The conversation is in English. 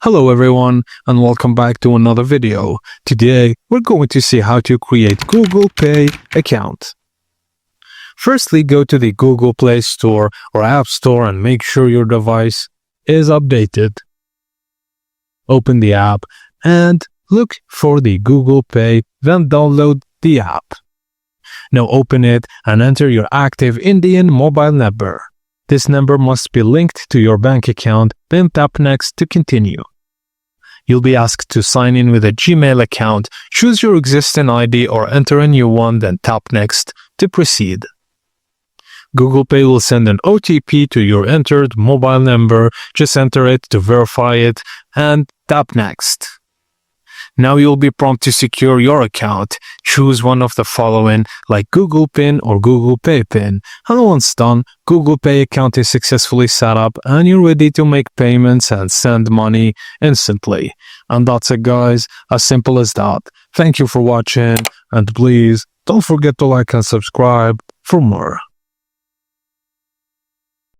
Hello everyone and welcome back to another video. Today we're going to see how to create Google Pay account. Firstly, go to the Google Play Store or App Store and make sure your device is updated. Open the app and look for the Google Pay, then download the app. Now open it and enter your active Indian mobile number. This number must be linked to your bank account, then tap Next to continue. You'll be asked to sign in with a Gmail account. Choose your existing ID or enter a new one, then tap Next to proceed. Google Pay will send an OTP to your entered mobile number. Just enter it to verify it and tap Next. Now you'll be prompted to secure your account. Choose one of the following, like Google PIN or Google Pay PIN. And once done, Google Pay account is successfully set up and you're ready to make payments and send money instantly. And that's it, guys. As simple as that. Thank you for watching and please don't forget to like and subscribe for more.